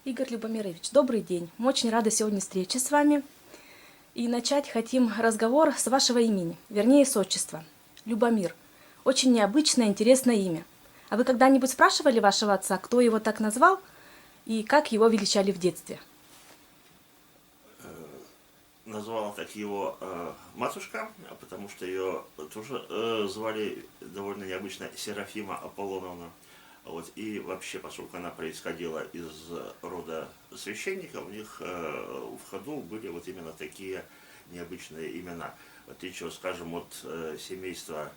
Игорь Любомирович, добрый день. Мы очень рады сегодня встрече с вами. И начать хотим разговор с вашего имени, вернее, с отчества. Любомир. Очень необычное, интересное имя. А вы когда-нибудь спрашивали вашего отца, кто его так назвал и как его величали в детстве? Назвала так его матушка, потому что ее тоже звали довольно необычно Серафима Аполлоновна. Вот. И вообще, поскольку она происходила из рода священника, у них в ходу были вот именно такие необычные имена. В отличие, скажем, от семейства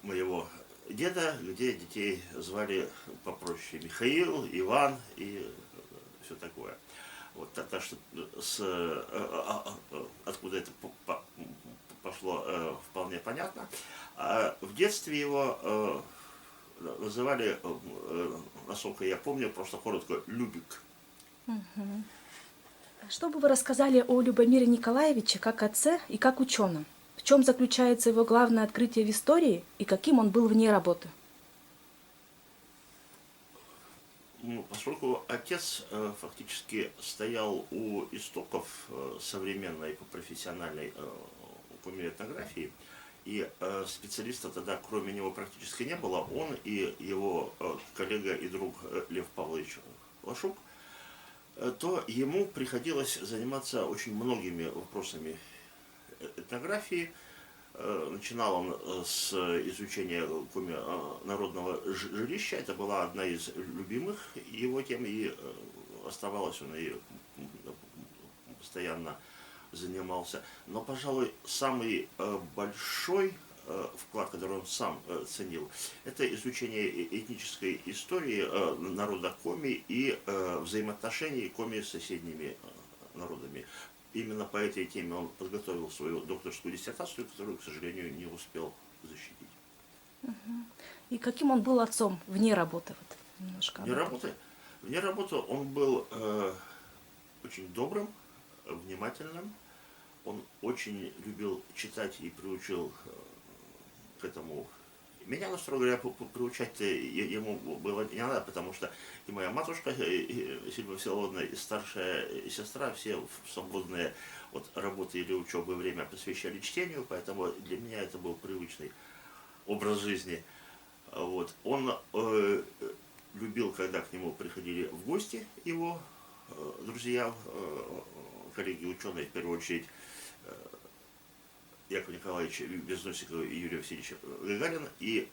моего деда, где детей звали попроще Михаил, Иван и все такое. Вот, так что откуда это пошло, вполне понятно. А в детстве его называли, насколько я помню, просто коротко Любик. Что бы вы рассказали о Любомире Николаевиче как отце и как ученом? В чем заключается его главное открытие в истории и каким он был вне работы? Поскольку отец фактически стоял у истоков современной профессиональной этнографии, и специалиста тогда кроме него практически не было, он и его коллега и друг Лев Павлович Лашук, то ему приходилось заниматься очень многими вопросами этнографии. Начинал он с изучения народного жилища. Это была одна из любимых его тем, и оставалась он и постоянно занимался. Но, пожалуй, самый большой вклад, который он сам ценил, это изучение этнической истории народа коми и взаимоотношений коми с соседними народами. Именно по этой теме он подготовил свою докторскую диссертацию, которую, к сожалению, не успел защитить. И каким он был отцом вне работы? Вот немножко об Вне этом. работы, вне работы он был очень добрым, внимательным. Он очень любил читать и приучил к этому. Меня, строго говоря, приучать ему было не надо, потому что и моя матушка Сильва Всеволодовна, и старшая сестра все в свободное от работы или учебы время посвящали чтению, поэтому для меня это был привычный образ жизни. Вот. Он любил, когда к нему приходили в гости его друзья, коллеги ученые, в первую очередь Яков Николаевич Безносиков и Юрий Васильевич Гагарин. И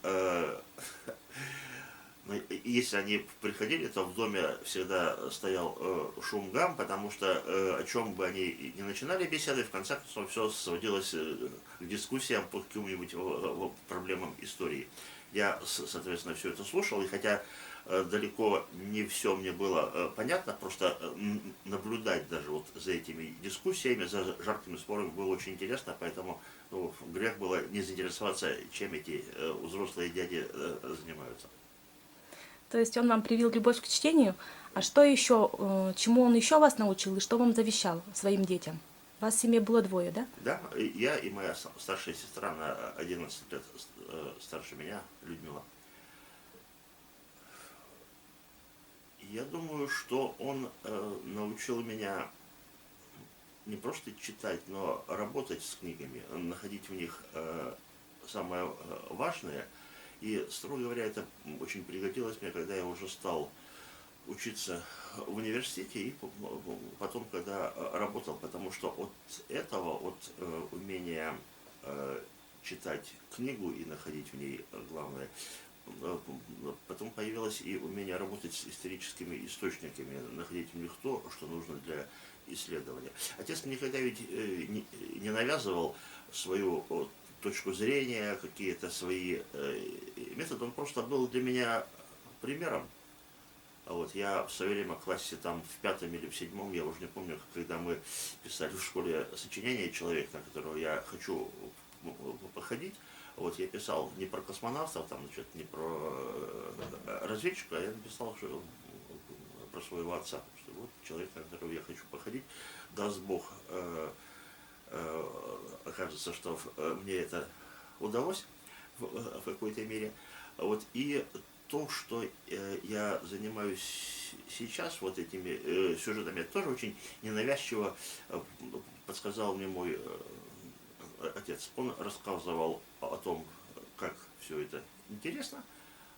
если они приходили, то в доме всегда стоял шум гам, потому что о чем бы они ни начинали беседы, в конце концов все сводилось к дискуссиям по каким-нибудь проблемам истории. Я, соответственно, все это слушал, и хотя далеко не все мне было понятно, просто наблюдать даже вот за этими дискуссиями, за жаркими спорами было очень интересно, поэтому грех было не заинтересоваться, чем эти взрослые дяди занимаются. То есть он вам привил любовь к чтению, а что еще, чему он еще вас научил и что вам завещал своим детям? Вас в семье было двое, да? Да, я и моя старшая сестра на 11 лет старше меня, Людмила. Я думаю, что он научил меня не просто читать, но работать с книгами, находить в них самое важное. И, строго говоря, это очень пригодилось мне, когда я уже стал учиться в университете и потом, когда работал, потому что от этого, от умения читать книгу и находить в ней главное, потом появилось и умение работать с историческими источниками, находить в них то, что нужно для исследования. Отец никогда ведь не навязывал свою точку зрения, какие-то свои методы, он просто был для меня примером. Вот, я в свое время в классе там в пятом или в седьмом, я уже не помню, когда мы писали в школе сочинение «Человек, на которого я хочу походить», вот я писал не про космонавтов, там, значит, не про разведчика, а я написал что, про своего отца, что вот человек, на которого я хочу походить, даст Бог, окажется, что мне это удалось в какой-то мере. Вот, и то, что я занимаюсь сейчас вот этими сюжетами, тоже очень ненавязчиво подсказал мне мой отец. Он рассказывал о том, как все это интересно.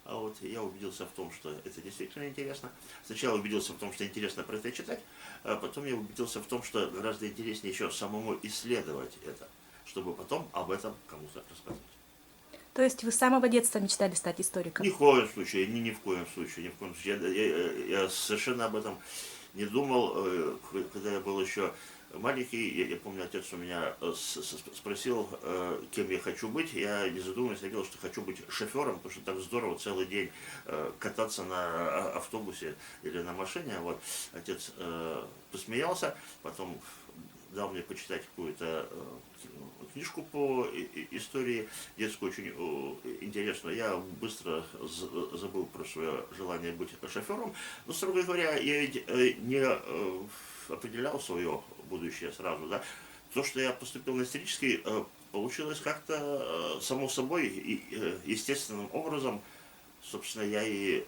А вот я убедился в том, что это действительно интересно. Сначала убедился в том, что интересно про это читать, а потом я убедился в том, что гораздо интереснее еще самому исследовать это, чтобы потом об этом кому-то рассказать. То есть вы с самого детства мечтали стать историком? Ни в коем случае, ни в коем случае, ни в коем случае. Я совершенно об этом не думал, когда я был еще маленький. Я помню, отец у меня спросил, кем я хочу быть. Я, не задумываясь, ответил, что хочу быть шофером, потому что так здорово целый день кататься на автобусе или на машине. Вот. Отец посмеялся, потом дал мне почитать какую-то книжку по истории детскую, очень интересную. Я быстро забыл про свое желание быть шофером. Но, строго говоря, я ведь не определял свое будущее сразу. Да? То, что я поступил на исторический, получилось как-то само собой и естественным образом. Собственно, я и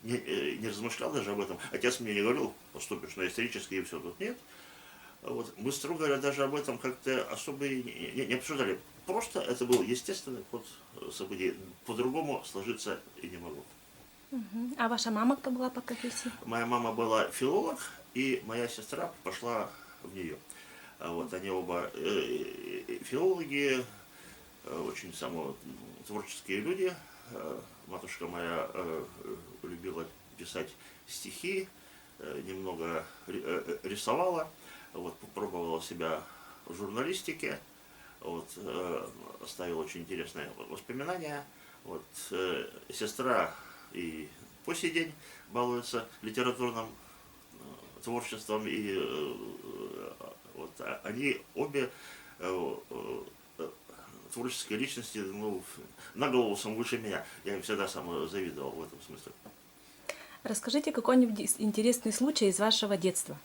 не размышлял даже об этом. Отец мне не говорил, поступишь на исторический и все, тут нет. Вот. Мы, строго говоря, даже об этом как-то особо не обсуждали. Просто это был естественный ход событий. По-другому сложиться и не могло. Мгм. А ваша мама кто была по профессии? Моя мама была филолог, и моя сестра пошла в нее. Вот, они оба филологи, очень творческие люди. Матушка моя любила писать стихи, немного рисовала. Вот, попробовала себя в журналистике, вот, оставила очень интересные воспоминания. Вот, сестра и по сей день балуется литературным творчеством, и вот, они обе творческие личности, ну, на голову сам выше меня. Я им всегда сам завидовал в этом смысле. Расскажите какой-нибудь интересный случай из вашего детства.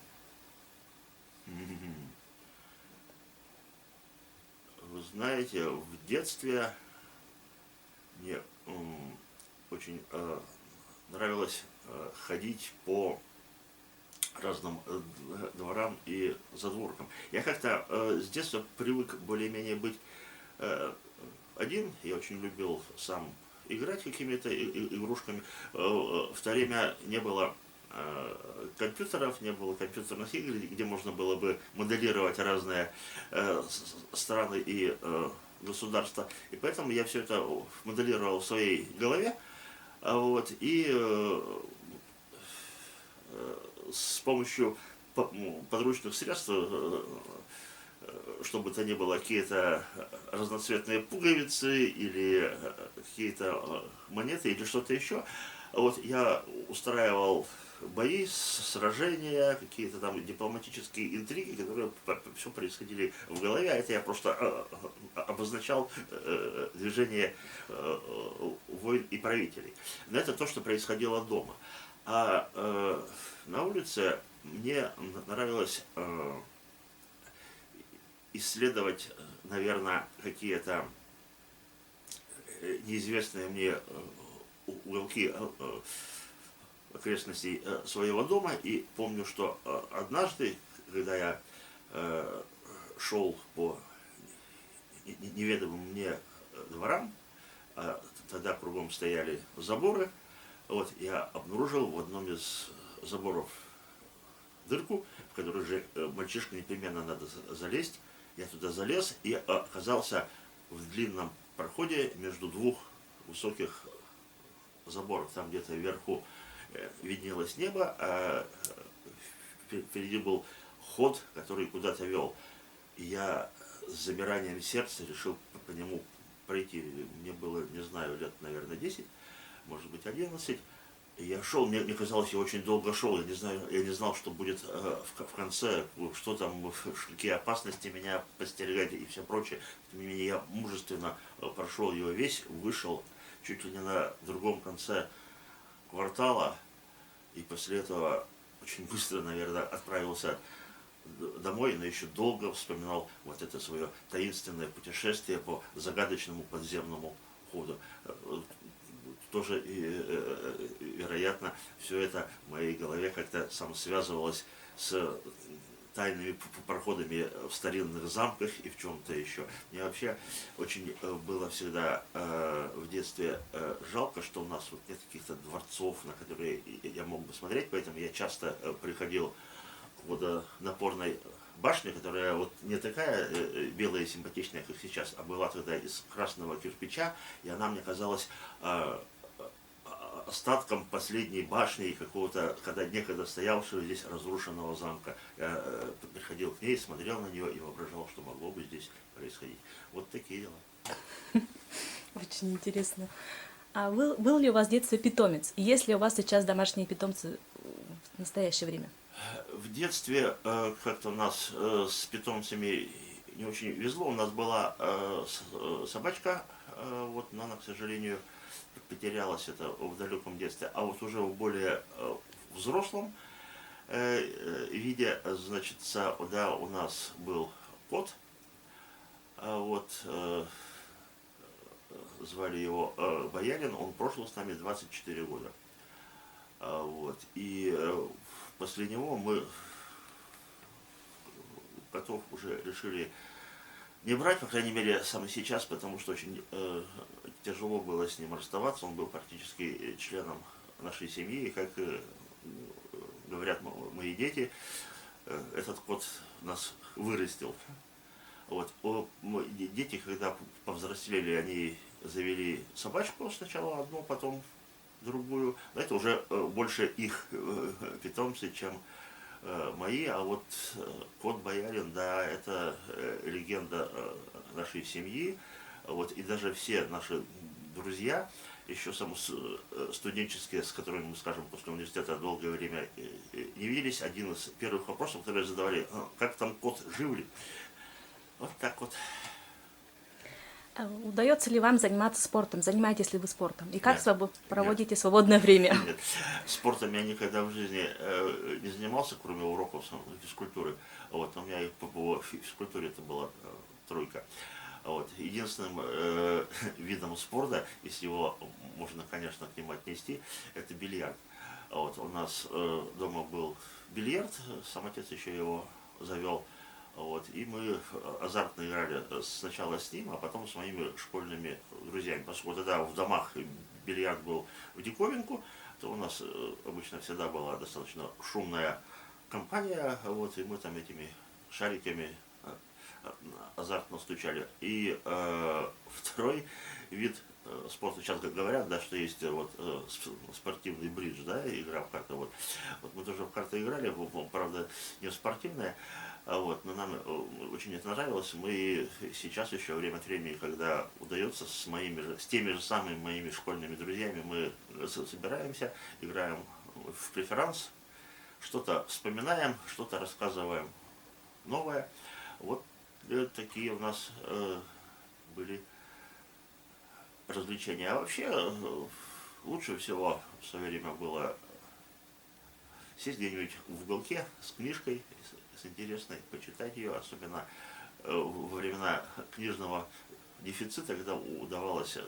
Вы знаете, в детстве мне очень нравилось ходить по разным дворам и задворкам. Я как-то с детства привык более-менее быть один. Я очень любил сам играть какими-то игрушками. В то время не было компьютеров, не было компьютерных игр, где можно было бы моделировать разные страны и государства. И поэтому я все это моделировал в своей голове. Вот, и с помощью подручных средств, чтобы то ни было, какие-то разноцветные пуговицы или какие-то монеты или что-то еще, вот я устраивал бои, сражения, какие-то там дипломатические интриги, которые все происходили в голове, а это я просто обозначал движение войн и правителей. Но это то, что происходило дома. А на улице мне нравилось исследовать, наверное, какие-то неизвестные мне уголки окрестностей своего дома. И помню, что однажды, когда я шел по неведомым мне дворам, тогда кругом стояли заборы, вот, я обнаружил в одном из заборов дырку, в которую же мальчишка непременно надо залезть. Я туда залез и оказался в длинном проходе между двух высоких заборов. Там где-то вверху виднелось небо, а впереди был ход, который куда-то вел. И я с замиранием сердца решил по нему пройти. Мне было, не знаю, лет, наверное, 10, может быть, 11. Я шел, мне казалось, я очень долго шел, я не знал, что будет в конце, что там, какие опасности меня подстерегают и все прочее. Тем не менее, я мужественно прошел его весь, вышел чуть ли не на другом конце квартала, и после этого очень быстро, наверное, отправился домой, но еще долго вспоминал вот это свое таинственное путешествие по загадочному подземному ходу. тоже, вероятно, все это в моей голове как-то связывалось с тайными проходами в старинных замках и в чем-то еще. Мне вообще очень было всегда в детстве жалко, что у нас вот нет каких-то дворцов, на которые я мог бы смотреть, поэтому я часто приходил к водонапорной башне, которая вот не такая белая и симпатичная, как сейчас, а была тогда из красного кирпича, и она мне казалась остатком последней башни какого-то, когда некогда стоявшего здесь разрушенного замка. Я приходил к ней, смотрел на нее и воображал, что могло бы здесь происходить. Вот такие дела. Очень интересно. А был ли у вас в детстве питомец? И есть ли у вас сейчас домашние питомцы в настоящее время? В детстве как-то у нас с питомцами не очень везло. У нас была собачка, вот, но она, к сожалению, потерялась это в далеком детстве. А вот уже в более взрослом виде, значит, да, у нас был кот, вот, звали его Боярин, он прожил с нами 24 года. Вот, и после него мы котов уже решили не брать, по крайней мере, самый сейчас, потому что очень тяжело было с ним расставаться. Он был практически членом нашей семьи, и, как говорят мои дети, этот кот нас вырастил. Вот. Дети, когда повзрослели, они завели собачку сначала одну, потом другую. Но это уже больше их питомцы, чем мои, а вот кот Боярин, да, это легенда нашей семьи, вот, и даже все наши друзья, еще студенческие, с которыми мы, скажем, после университета долгое время не виделись, один из первых вопросов, которые задавали: как там кот, жив ли? Вот так вот. Удается ли вам заниматься спортом? Занимаетесь ли вы спортом? И как проводите Нет. свободное время? Нет, спортом я никогда в жизни не занимался, кроме уроков физкультуры. Вот, у меня по физкультуре это была тройка. Вот. Единственным видом спорта, если его можно, конечно, к нему отнести, это бильярд. Вот, у нас дома был бильярд, сам отец еще его завел. Вот, и мы азартно играли сначала с ним, а потом с моими школьными друзьями. Поскольку тогда в домах бильярд был в диковинку, то у нас обычно всегда была достаточно шумная компания, вот, и мы там этими шариками азартно стучали. И второй вид спорта, сейчас как говорят, да, что есть вот спортивный бридж, да, игра в карты. Вот, вот мы тоже в карты играли, правда, не в спортивное. Вот, но нам очень это нравилось. Мы сейчас еще время от времени, когда удается с теми же самыми моими школьными друзьями, мы собираемся, играем в преферанс, что-то вспоминаем, что-то рассказываем новое. Вот такие у нас были развлечения. А вообще лучше всего в свое время было сесть где-нибудь в уголке с книжкой, с интересной, почитать ее, особенно во времена книжного дефицита, когда удавалось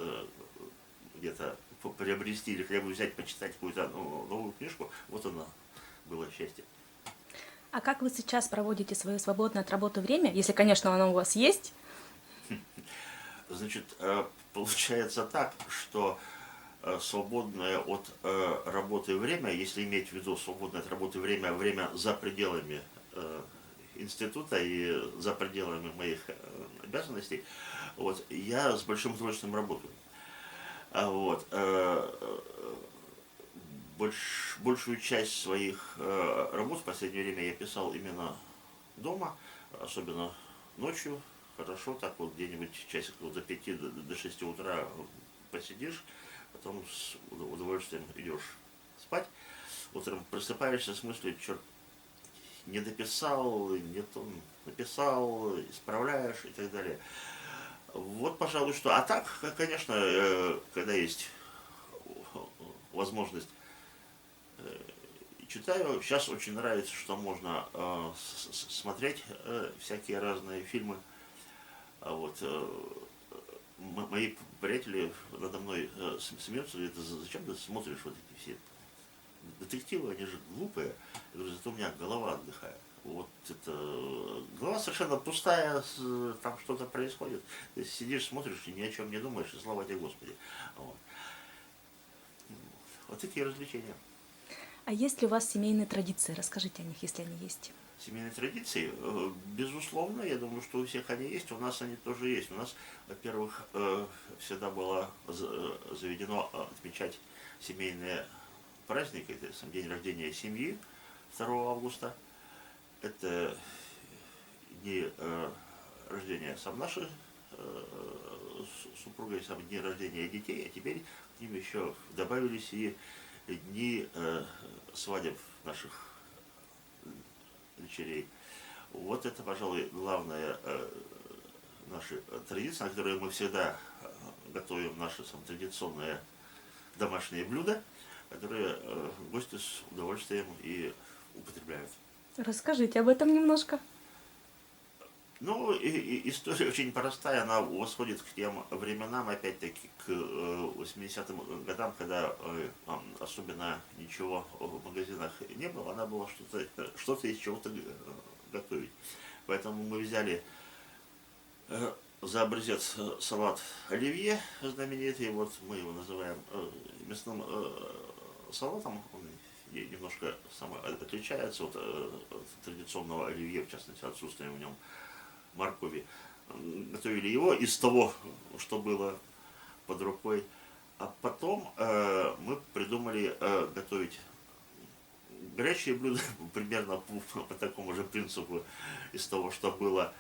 где-то приобрести или хотя бы взять, почитать какую-то новую книжку, вот оно было счастье. А как вы сейчас проводите свое свободное от работы время, если, конечно, оно у вас есть? Значит, получается так, что свободное от работы время, если иметь в виду свободное от работы время, время за пределами института и за пределами моих обязанностей, вот, я с большим удовольствием работаю. Вот, большую часть своих работ в последнее время я писал именно дома, особенно ночью. Хорошо, так вот где-нибудь часиков до 5 до 6 утра посидишь, потом с удовольствием идешь спать. Утром просыпаешься с мыслью: черт, не дописал, не то написал, исправляешь и так далее. Вот, пожалуй, что. А так, конечно, когда есть возможность, читаю. Сейчас очень нравится, что можно смотреть всякие разные фильмы. Вот, мои приятели надо мной смеются, говорят: зачем ты смотришь вот эти все детективы, они же глупые. Я говорю: зато у меня голова отдыхает. Вот это голова совершенно пустая, там что-то происходит. Ты сидишь, смотришь и ни о чем не думаешь, и слава тебе Господи. Вот, вот такие развлечения. А есть ли у вас семейные традиции? Расскажите о них, если они есть. Семейные традиции, безусловно, я думаю, что у всех они есть, у нас они тоже есть. У нас, во-первых, всегда было заведено отмечать семейные праздники. Это сам день рождения семьи 2 августа. Это дни рождения сам нашей супругой, сам день рождения детей, а теперь к ним еще добавились и дни свадеб наших дочерей. Вот это, пожалуй, главная наша традиция, на которую мы всегда готовим наши традиционные домашние блюда, которые гости с удовольствием и употребляют. Расскажите об этом немножко. Ну, история очень простая, она восходит к тем временам, опять-таки, к 80-м годам, когда особенно ничего в магазинах не было, надо было что-то из чего-то готовить. Поэтому мы взяли за образец салат оливье знаменитый, вот мы его называем мясным салатом, он немножко отличается от традиционного оливье, в частности, отсутствием в нем моркови. Готовили его из того, что было под рукой. А потом мы придумали готовить горячие блюда примерно по такому же принципу, из того, что было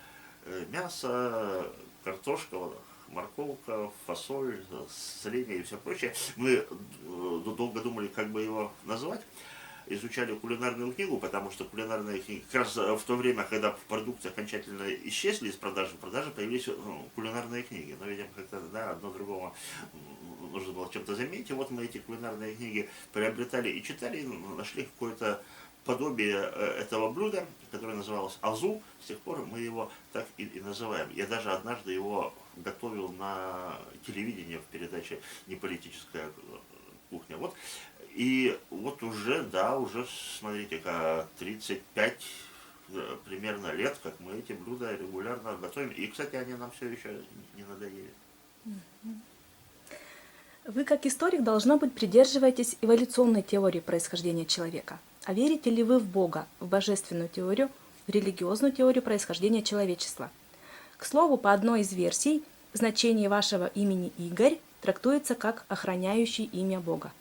мясо, картошка, морковка, фасоль, соленья и все прочее. Мы долго думали, как бы его назвать. Изучали кулинарную книгу, потому что кулинарная книга, как раз в то время, когда продукты окончательно исчезли из продажи, в продаже появились кулинарные книги. Но, видимо, как-то да, одно другого нужно было чем-то заменить. И вот мы эти кулинарные книги приобретали и читали, и нашли какое-то подобие этого блюда, которое называлось азу. С тех пор мы его так и называем. Я даже однажды его готовил на телевидении в передаче «Неполитическая кухня». Вот. И вот уже, да, уже, смотрите-ка, 35 примерно лет, как мы эти блюда регулярно готовим. И, кстати, они нам все еще не надоели. Вы, как историк, должно быть, придерживаетесь эволюционной теории происхождения человека. А верите ли вы в Бога, в божественную теорию, в религиозную теорию происхождения человечества? К слову, по одной из версий, значение вашего имени Игорь трактуется как охраняющий имя Бога.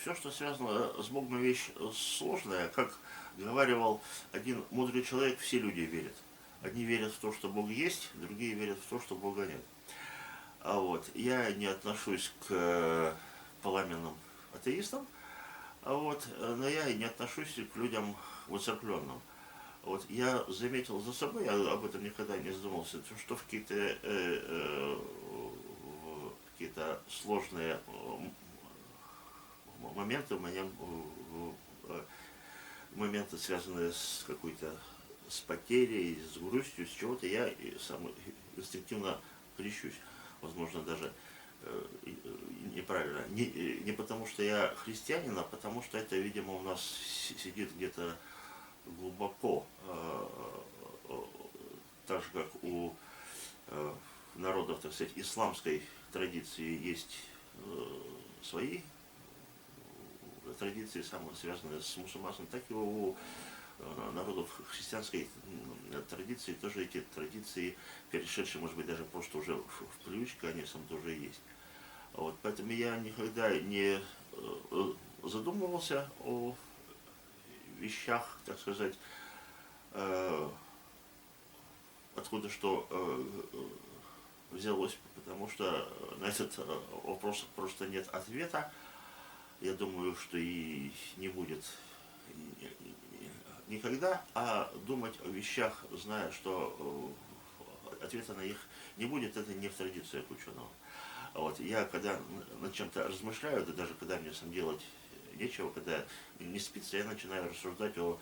Все, что связано с Богом, вещь сложная. Как говаривал один мудрый человек, все люди верят. Одни верят в то, что Бог есть, другие верят в то, что Бога нет. А вот я не отношусь к пламенным атеистам, но я и не отношусь к людям воцеркленным. Вот я заметил за собой, я об этом никогда не задумывался, что в какие-то сложные моменты, моменты, связанные с какой-то с потерей, с грустью, с чего-то, я сам инстинктивно крещусь. Возможно, даже неправильно. Не потому, что я христианин, а потому, что это, видимо, у нас сидит где-то глубоко, так же, как у народов, так сказать, исламской традиции есть свои традиции, самые связанные с мусульманством, так и у народов христианской традиции тоже эти традиции, перешедшие, может быть, даже просто уже в привычку, они сам тоже есть. Вот, поэтому я никогда не задумывался о вещах, так сказать, откуда что взялось, потому что на этот вопрос просто нет ответа. Я думаю, что и не будет никогда, а думать о вещах, зная, что ответа на них не будет, это не в традициях ученого. Вот. Я когда над чем-то размышляю, да даже когда мне сам делать нечего, когда не спится, я начинаю рассуждать о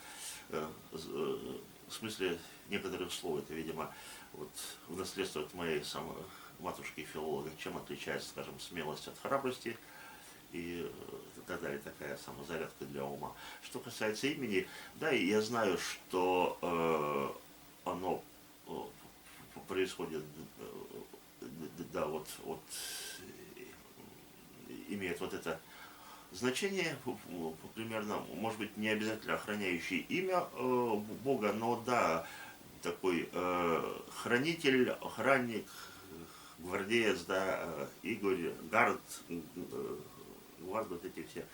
смысле некоторых слов. Это, видимо, вот в наследство от моей самой матушки-филолога. Чем отличается, скажем, смелость от храбрости и так далее. Такая самозарядка для ума. Что касается имени, да, и я знаю, что оно происходит, да, вот имеет вот это значение, примерно, может быть, не обязательно охраняющий имя Бога, но да, такой хранитель, охранник, гвардеец, да, Игорь, гард, гвард, вот эти все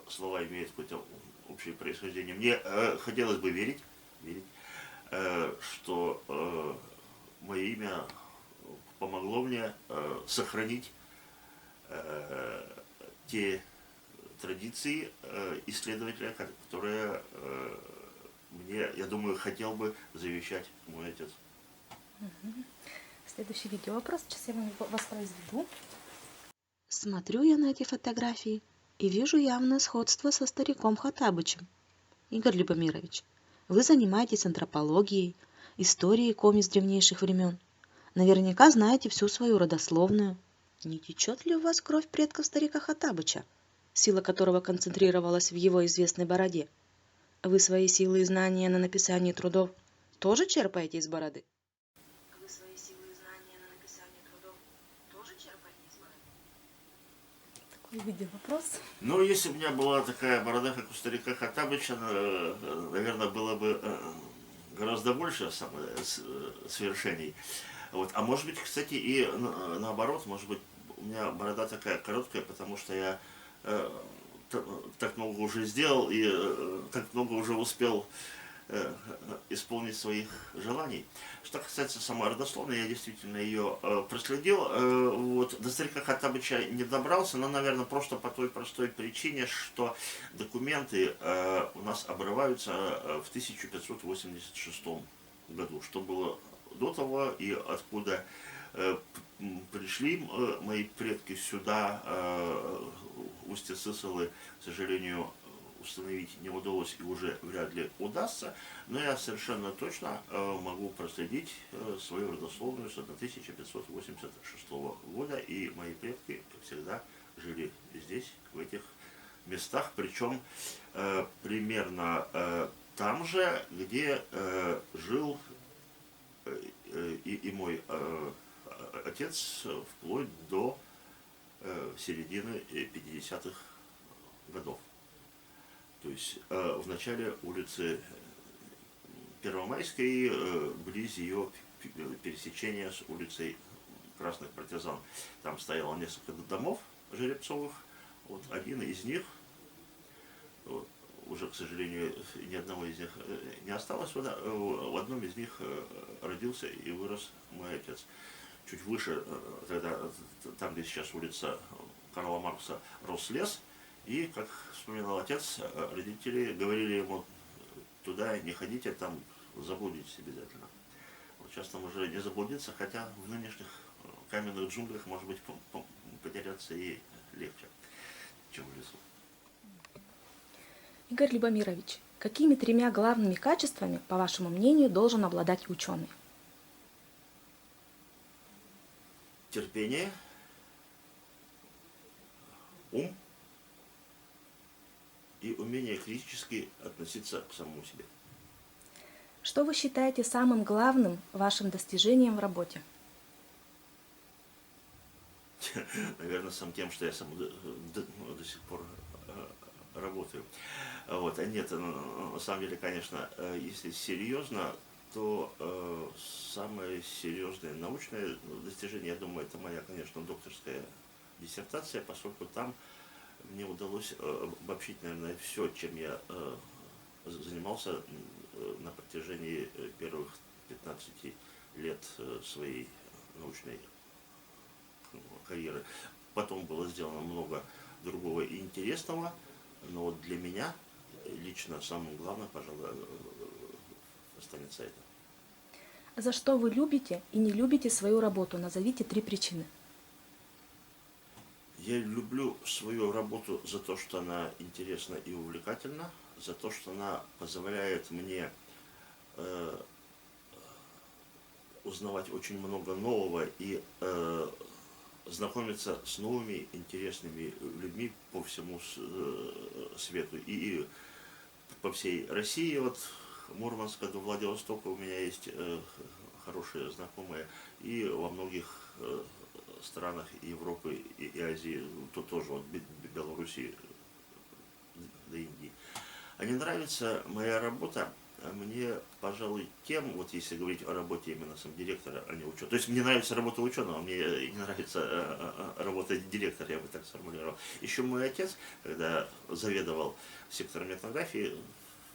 слова имеют какое-то общее происхождение. Мне хотелось бы верить, что мое имя помогло мне сохранить те традиции исследователя, которые мне, я думаю, хотел бы завещать мой отец. Следующий видеовопрос. Сейчас я вам воспроизведу. Смотрю я на эти фотографии и вижу явное сходство со стариком Хоттабычем. Игорь Любомирович, вы занимаетесь антропологией, историей коми с древнейших времен. Наверняка знаете всю свою родословную. Не течет ли у вас кровь предков старика Хоттабыча, сила которого концентрировалась в его известной бороде? Вы свои силы и знания на написание трудов тоже черпаете из бороды? Такой видеовопрос. Ну, если бы у меня была такая борода, как у старика Хоттабыча, наверное, было бы гораздо больше свершений. Вот. А может быть, кстати, и наоборот, может быть, у меня борода такая короткая, потому что я так много уже сделал и так много уже успел исполнить своих желаний. Что касается самой родословной, я действительно ее проследил. Вот, до старика Хоттабыча не добрался, но, наверное, просто по той простой причине, что документы у нас обрываются в 1586 году. Что было до того и откуда пришли мои предки сюда, устье Сысолы, к сожалению, установить не удалось и уже вряд ли удастся, но я совершенно точно могу проследить свою родословную с 1586 года, и мои предки всегда жили здесь, в этих местах, причем примерно там же, где жил и мой отец вплоть до середины 50-х годов. То есть в начале улицы Первомайской, близ ее пересечения с улицей Красных Партизан. Там стояло несколько домов жеребцовых. Вот один из них, вот, уже, к сожалению, ни одного из них не осталось. В одном из них родился и вырос мой отец. Чуть выше, там, где сейчас улица Карла Маркса, рос лес. И, как вспоминал отец, родители говорили ему: туда не ходите, там заблудитесь обязательно. Вот сейчас там уже не заблудиться, хотя в нынешних каменных джунглях, может быть, потеряться и легче, чем в лесу. Игорь Любомирович, какими 3 главными качествами, по вашему мнению, должен обладать ученый? Терпение, ум и умение критически относиться к самому себе. Что вы считаете самым главным вашим достижением в работе? Наверное, сам тем, что я сам до сих пор работаю. Вот. А нет, на самом деле, конечно, если серьезно, то самое серьезное научное достижение, я думаю, это моя, конечно, докторская диссертация, поскольку там мне удалось обобщить, наверное, все, чем я занимался на протяжении первых 15 лет своей научной карьеры. Потом было сделано много другого и интересного, но вот для меня лично самым главным, пожалуй, останется это. За что вы любите и не любите свою работу? Назовите 3 причины. Я люблю свою работу за то, что она интересна и увлекательна. за то, что она позволяет мне узнавать очень много нового и знакомиться с новыми интересными людьми по всему свету. И по всей России, от Мурманска до Владивостока у меня есть хорошие знакомые, и во многих странах Европы и Азии, тут тоже вот Белоруссии до Индии. А не нравится моя работа мне, пожалуй, тем, вот если говорить о работе именно сам директора, а не ученого. То есть мне нравится работа ученого, мне не нравится работа директора, я бы так сформулировал. Еще мой отец, когда заведовал сектором этнографии,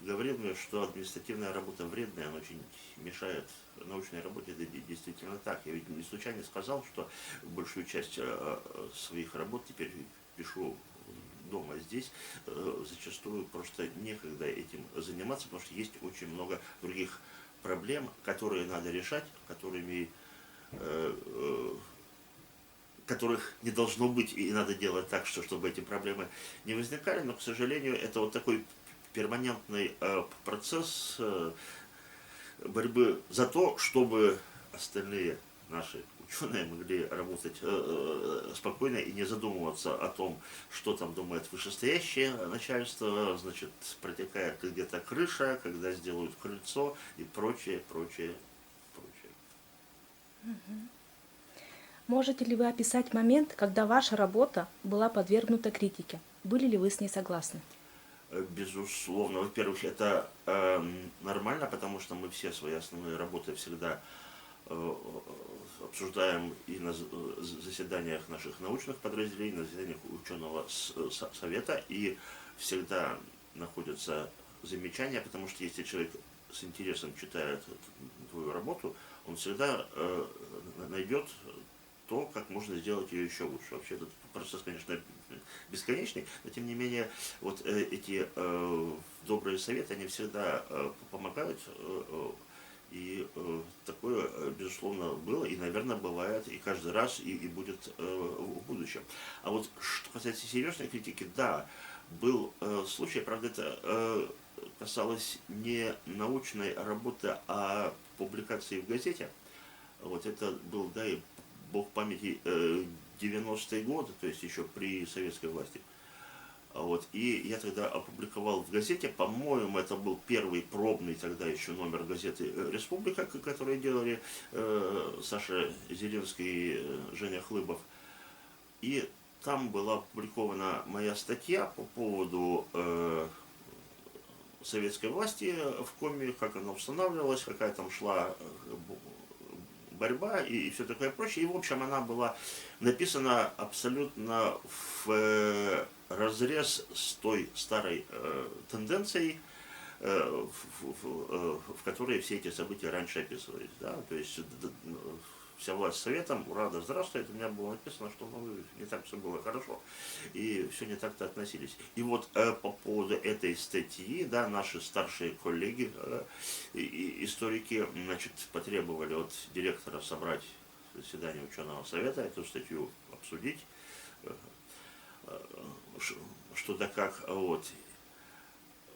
говорил мне, что административная работа вредная, она очень мешает научной работе. Это действительно так. Я ведь не случайно сказал, что большую часть своих работ теперь пишу дома. Здесь зачастую просто некогда этим заниматься, потому что есть очень много других проблем, которые надо решать, которых не должно быть, и надо делать так, чтобы эти проблемы не возникали. Но, к сожалению, это вот такой перманентный процесс борьбы за то, чтобы остальные наши ученые могли работать спокойно и не задумываться о том, что там думает вышестоящее начальство, значит, протекает где-то крыша, когда сделают крыльцо и прочее, прочее, прочее. Можете ли вы описать момент, когда ваша работа была подвергнута критике? Были ли вы с ней согласны? Безусловно. Во-первых, это нормально, потому что мы все свои основные работы всегда обсуждаем и на заседаниях наших научных подразделений, на заседаниях ученого совета, и всегда находятся замечания, потому что если человек с интересом читает твою работу, он всегда найдет то, как можно сделать ее еще лучше. Вообще этот процесс, конечно, бесконечный, но тем не менее вот эти добрые советы, они всегда помогают. И такое, безусловно, было, и, наверное, бывает и каждый раз, и будет в будущем. А вот что касается серьезной критики, да, был случай, правда, это касалось не научной работы, а публикации в газете. Вот это был, да, и бог памяти, 90-е годы, то есть еще при советской власти. Вот. И я тогда опубликовал в газете, по-моему, это был первый пробный тогда еще номер газеты «Республика», который делали Саша Зеленский и Женя Хлыбов. И там была опубликована моя статья по поводу советской власти в Коми, как она устанавливалась, какая там шла борьба и все такое прочее. И, в общем, она была написана абсолютно в разрез с той старой тенденцией, в которой все эти события раньше описывались. Да? То есть вся власть советом, ура, да здравствует, у меня было написано, что не так все было хорошо, и все не так-то относились. И вот по поводу этой статьи, да, наши старшие коллеги, историки, значит, потребовали от директора собрать заседание ученого совета, эту статью обсудить, что да как, вот.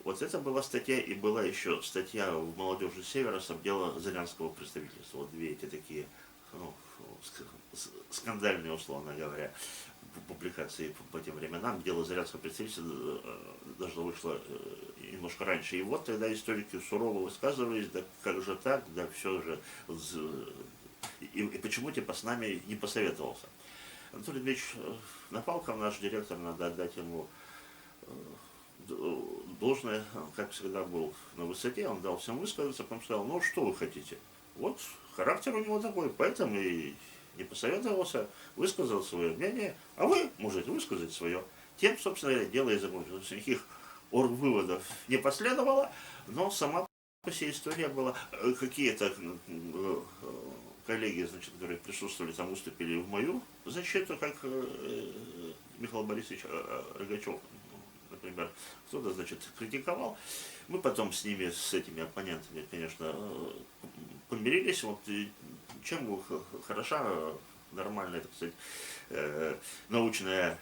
Вот это была статья, и была еще статья в «Молодежи Севера» с отдела Зырянского представительства. Вот две эти такие, ну, скандальные, условно говоря, публикации по тем временам. Дело Зырянского представительства даже вышло немножко раньше. И вот тогда историки сурово высказывались, да как же так, да все же, и почему типа с нами не посоветовался. Анатолий Дмитриевич Напалков, наш директор, надо отдать ему должное, как всегда, был на высоте, он дал всем высказаться, потом сказал, ну что вы хотите, вот характер у него такой, поэтому и не посоветовался, высказал свое мнение, а вы можете высказать свое. Тем, собственно говоря, дело и закончилось. Никаких оргвыводов не последовало, но сама по всей история была. Какие-то коллеги, значит, которые присутствовали там, выступили в мою защиту, как Михаил Борисович Рогачев, например, кто-то, значит, критиковал. Мы потом с ними, с этими оппонентами, конечно, помирились. Вот, чем хороша, нормальная, так сказать, научная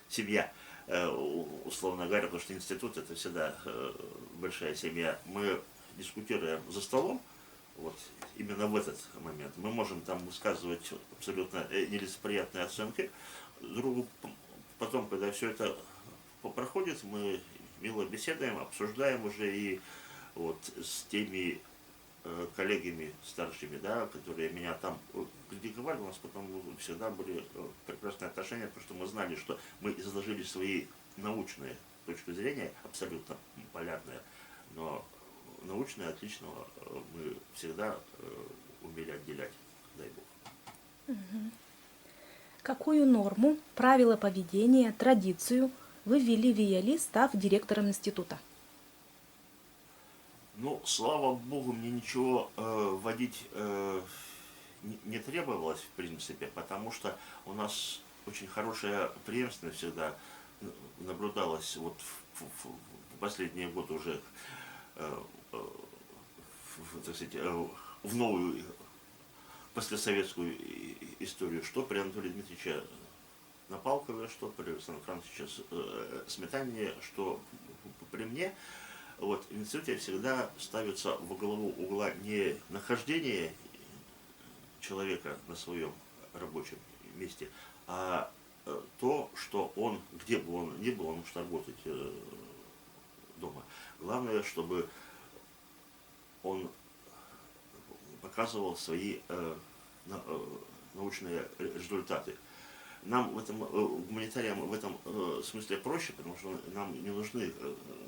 семья. условно говоря, потому что институт это всегда большая семья. Мы дискутируем за столом, вот именно в этот момент. Мы можем там высказывать абсолютно нелицеприятные оценки другу. Потом, когда все это проходит, мы мило беседуем, обсуждаем уже и вот с теми коллегами старшими, да, которые меня там критиковали, у нас потом всегда были прекрасные отношения, потому что мы знали, что мы изложили свои научные точки зрения, абсолютно полярные, но научное отличного мы всегда умели отделять, дай бог. Какую норму, правила поведения, традицию вы ввели в ИАЛИ, став директором института? Ну, слава богу, мне ничего вводить не требовалось, в принципе, потому что у нас очень хорошая преемственность всегда наблюдалась вот в последние годы уже, так сказать, в новую послесоветскую историю, что при Анатолии Дмитриевиче Напалкове, что при Александре Францовиче Сметанине, что при мне. Вот, в институте всегда ставится во главу угла не нахождение человека на своем рабочем месте, а то, что он, где бы он ни был, он может работать дома. Главное, чтобы он показывал свои научные результаты. Нам в этом, гуманитариям в этом смысле проще, потому что нам не нужны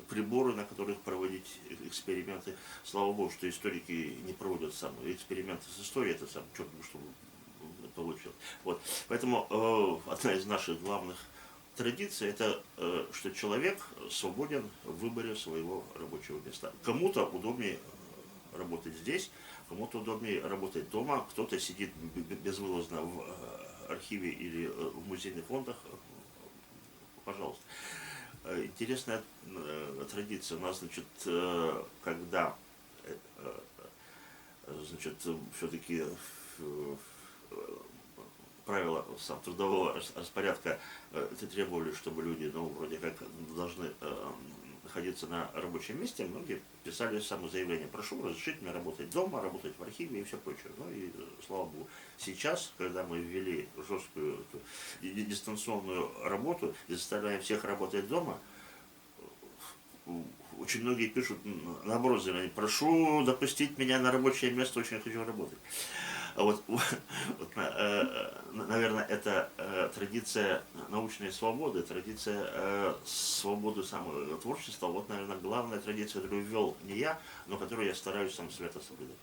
приборы, на которых проводить эксперименты. Слава богу, что историки не проводят сам эксперименты с историей, это сам черт бы что получил. Вот. Поэтому одна из наших главных традиций это, что человек свободен в выборе своего рабочего места. Кому-то удобнее работать здесь, кому-то удобнее работать дома, кто-то сидит безвылазно в архиве или в музейных фондах, пожалуйста. Интересная традиция у нас, значит, когда, значит, все-таки правила трудового распорядка требовали, чтобы люди, ну, вроде как должны находиться на рабочем месте, многие писали самозаявление: прошу разрешить мне работать дома, работать в архиве и все прочее. Ну и слава богу, сейчас, когда мы ввели жесткую дистанционную работу и заставляем всех работать дома, очень многие пишут наоборот заявление: прошу допустить меня на рабочее место, очень хочу работать. Вот, наверное, это традиция научной свободы, традиция свободы самого творчества. Вот, наверное, главная традиция, которую ввел не я, но которую я стараюсь сам свято соблюдать.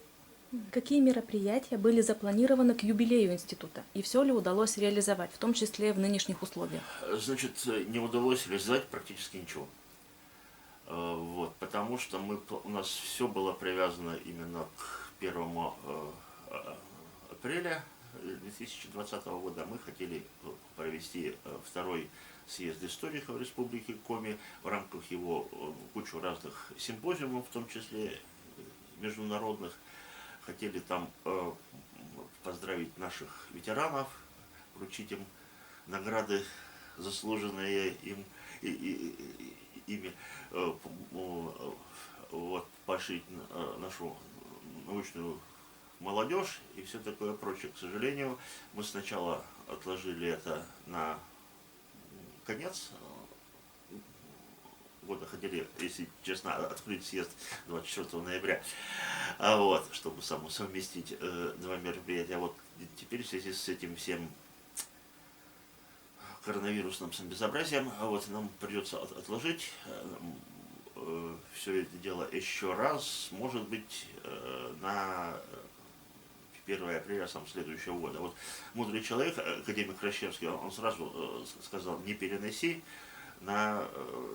Какие мероприятия были запланированы к юбилею института? И все ли удалось реализовать, в том числе в нынешних условиях? Значит, не удалось реализовать практически ничего. Вот, потому что у нас все было привязано именно к 1 апреля 2020 года. Мы хотели провести второй съезд историков Республики Коми, в рамках его кучу разных симпозиумов, в том числе международных. Хотели там поздравить наших ветеранов, вручить им награды, заслуженные ими, вот, поощрить нашу научную молодежь и все такое прочее. К сожалению, мы сначала отложили это на конец года, хотели, если честно, открыть съезд 24 ноября, вот, чтобы совместить два мероприятия. Вот теперь в связи с этим всем коронавирусным безобразием, вот, нам придется отложить все это дело еще раз, может быть, на 1 апреля следующего года. Вот мудрый человек, академик Кращевский, он сразу сказал: не переноси на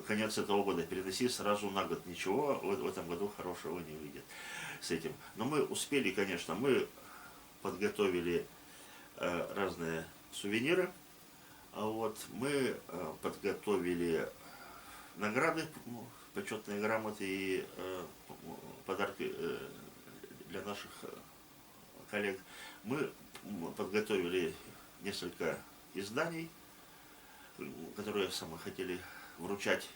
конец этого года, переноси сразу на год. Ничего в этом году хорошего не выйдет с этим. Но мы успели, конечно, мы подготовили разные сувениры, вот, мы подготовили награды, почетные грамоты и подарки для наших коллег. Мы подготовили несколько изданий, которые самые хотели вручать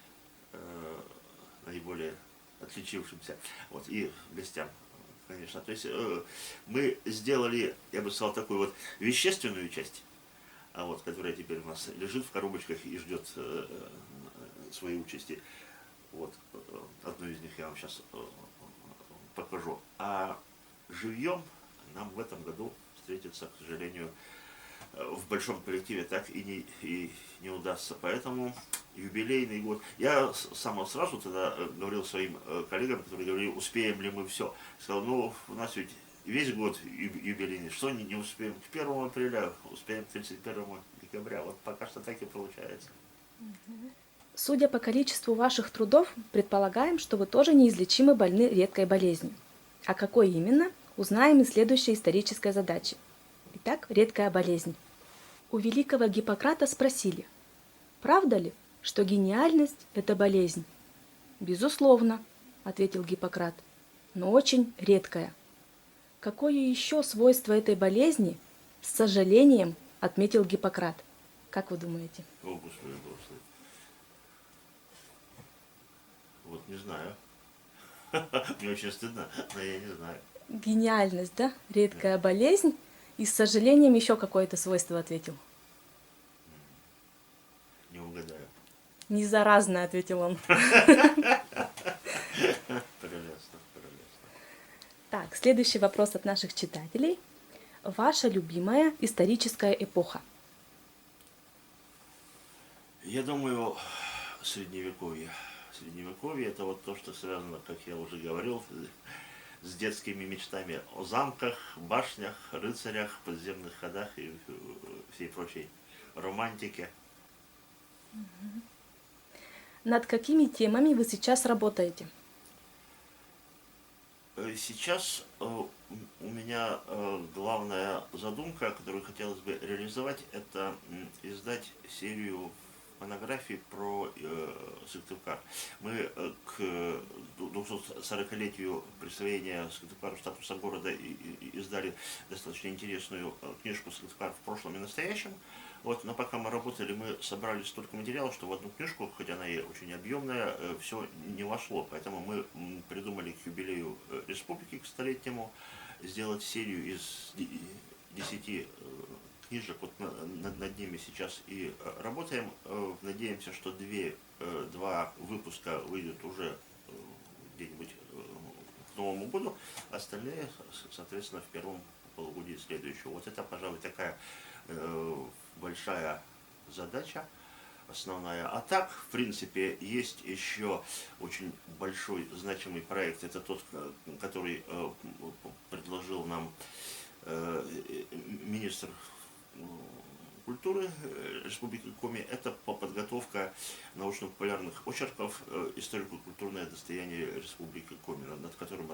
наиболее отличившимся, вот, и гостям, конечно. То есть мы сделали, я бы сказал, такую вот вещественную часть, вот, которая теперь у нас лежит в коробочках и ждет своей участи. Вот, одну из них я вам сейчас покажу. А живьем нам в этом году встретиться, к сожалению, в большом коллективе так и не удастся. Поэтому юбилейный год. Я сразу тогда говорил своим коллегам, которые говорили, успеем ли мы все. Сказал, ну, у нас ведь весь год юбилейный, что не успеем к 1 апреля, успеем к 31 декабря. Вот пока что так и получается. Судя по количеству ваших трудов, предполагаем, что вы тоже неизлечимо больны редкой болезнью. А какой именно, узнаем из следующей исторической задачи. Итак, редкая болезнь. У великого Гиппократа спросили, правда ли, что гениальность – это болезнь? Безусловно, ответил Гиппократ, но очень редкая. Какое еще свойство этой болезни, с сожалением, отметил Гиппократ? Как вы думаете? О, Господи, Господи. Вот не знаю. Мне очень стыдно, но я не знаю. Гениальность, да? Редкая болезнь. И с сожалением еще какое-то свойство ответил. Не угадаю. Не заразная, ответил он. Прелестно, прелестно. Так, следующий вопрос от наших читателей. Ваша любимая историческая эпоха? Я думаю, Средневековье. Средневековье — это вот то, что связано, как я уже говорил, с детскими мечтами о замках, башнях, рыцарях, подземных ходах и всей прочей романтике. Над какими темами вы сейчас работаете? Сейчас у меня главная задумка, которую хотелось бы реализовать, это издать серию монографий про Сыктывкар. Мы к 240-летию присвоения Сыктывкару статуса города издали достаточно интересную книжку «Сыктывкар в прошлом и настоящем». Вот, но пока мы работали, мы собрали столько материала, что в одну книжку, хоть она и очень объемная, все не вошло. Поэтому мы придумали к юбилею республики, к столетнему, сделать серию из 10 книжек. Вот над ними сейчас и работаем. Надеемся, что два выпуска выйдут уже где-нибудь к Новому году. Остальные, соответственно, в первом полугодии следующего. Вот это, пожалуй, такая большая задача основная. А так, в принципе, есть еще очень большой значимый проект. Это тот, который предложил нам министр культуры Республики Коми. Это подготовка научно-популярных очерков «Историко-культурное достояние Республики Коми», над которым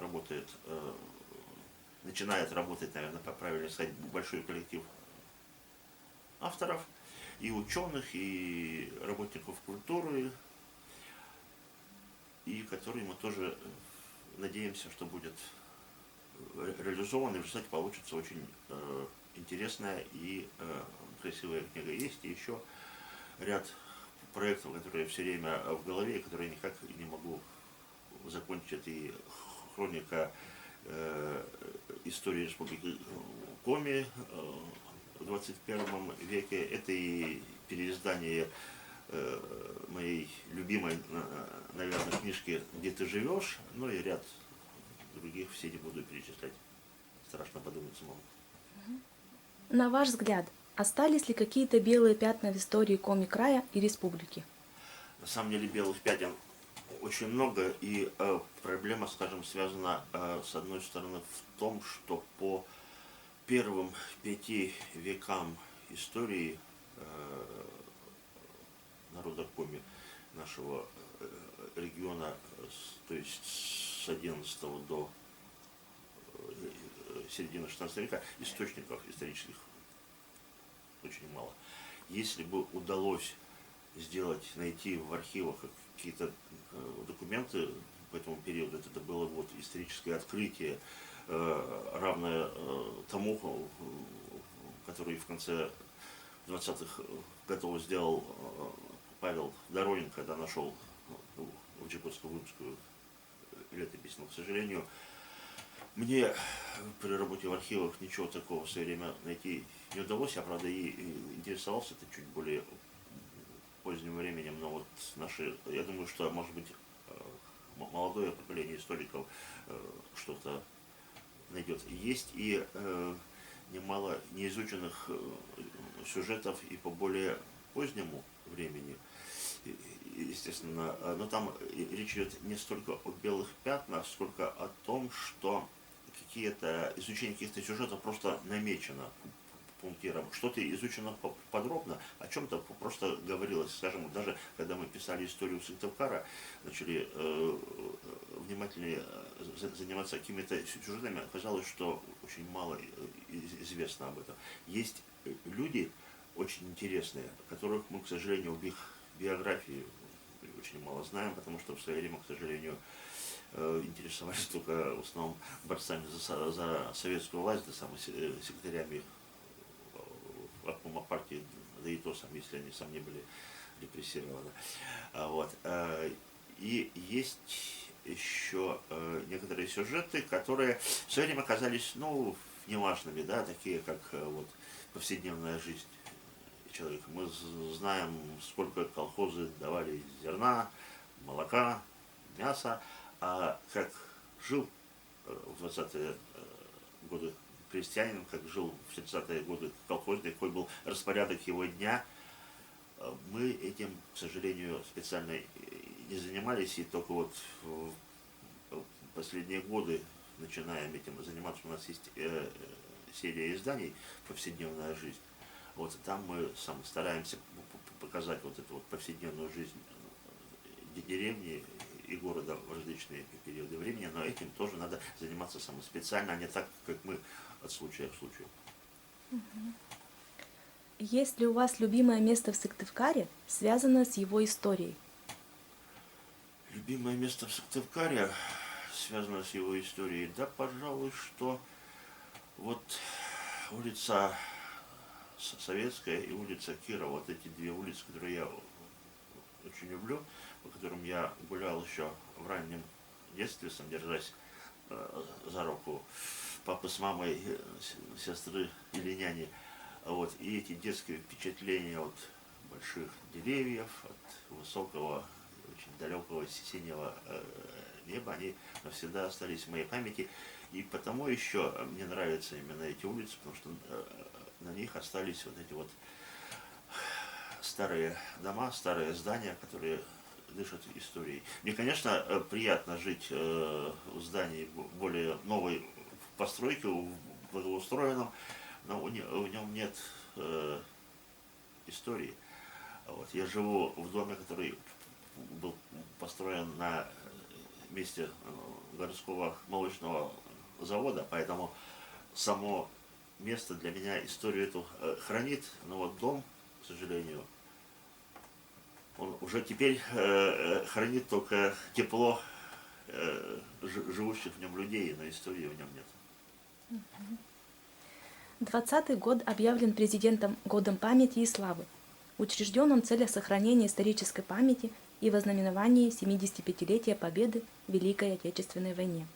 начинает работать, наверное, правильно сказать, большой коллектив авторов, и ученых, и работников культуры, и который мы тоже надеемся, что будет реализован, и в результате получится очень интересная и красивая книга. Есть и еще ряд проектов, которые все время в голове, и которые я никак не могу закончить. Это и хроника истории Республики Коми в 21 веке, это и переиздание моей любимой, наверное, книжки «Где ты живешь», ну и ряд других, все не буду перечислять. Страшно подумать самому. На ваш взгляд, остались ли какие-то белые пятна в истории Коми-края и республики? На самом деле белых пятен очень много, и проблема, скажем, связана с одной стороны в том, что по первым 5 векам истории народа Коми, нашего региона, то есть с 11 до середины 16 века, источников исторических очень мало. Если бы удалось найти в архивах какие-то документы по этому периоду, это было вот историческое открытие, равное тому, который в конце 20-х годов сделал Павел Доронин, когда нашел в Чукотскую выпускую летопись. Но, к сожалению, мне при работе в архивах ничего такого в свое время найти не удалось. Я, правда, и интересовался это чуть более поздним временем, но вот я думаю, что, может быть, молодое поколение историков что-то найдет. Есть и немало неизученных сюжетов и по более позднему времени, естественно, но там речь идет не столько о белых пятнах, сколько о том, что изучение каких-то сюжетов просто намечено пунктиром. Что-то изучено подробно, о чем-то просто говорилось. Скажем, даже когда мы писали историю Сыктывкара, начали внимательнее заниматься какими-то сюжетами, оказалось, что очень мало известно об этом. Есть люди очень интересные, которых мы, к сожалению, в их биографии очень мало знаем, потому что в свое время, к сожалению, интересовались только в основном борцами за советскую власть, да самыми секретарями обкома партии, да и то сам, если они сами не были репрессированы. Вот. И есть еще некоторые сюжеты, которые в свое время оказались, ну, неважными, да, такие как вот повседневная жизнь человека. Мы знаем, сколько колхозы давали зерна, молока, мяса, а как жил в 20-е годы крестьянин, как жил в 30-е годы колхозник, какой был распорядок его дня, мы этим, к сожалению, специально не занимались, и только вот в последние годы начинаем этим заниматься. У нас есть серия изданий «Повседневная жизнь». Вот там мы стараемся показать вот эту вот повседневную жизнь деревни и города в различные периоды времени, но этим тоже надо заниматься самоспециально, а не так, как мы от случая к случаю. Есть ли у вас любимое место в Сыктывкаре, связанное с его историей? Любимое место в Сыктывкаре, связанное с его историей, да, пожалуй, что вот улица Советская и улица Кирова, вот эти две улицы, которые я очень люблю, по которым я гулял еще в раннем детстве, сам держась за руку папы с мамой, сестры или няни. Вот. И эти детские впечатления от больших деревьев, от высокого, очень далекого синего неба, они навсегда остались в моей памяти. И потому еще мне нравятся именно эти улицы, потому что на них остались вот эти вот старые дома, старые здания, которые дышат историей. Мне, конечно, приятно жить в здании более новой постройки, благоустроенном, но в нем нет истории. Вот. Я живу в доме, который был построен на месте городского молочного завода, поэтому само место для меня историю эту хранит, но вот дом, к сожалению, он уже теперь хранит только тепло живущих в нем людей, но истории в нем нет. 2020 год объявлен президентом Годом памяти и славы. Учрежден он в целях сохранения исторической памяти и вознаменования 75-летия Победы в Великой Отечественной войне.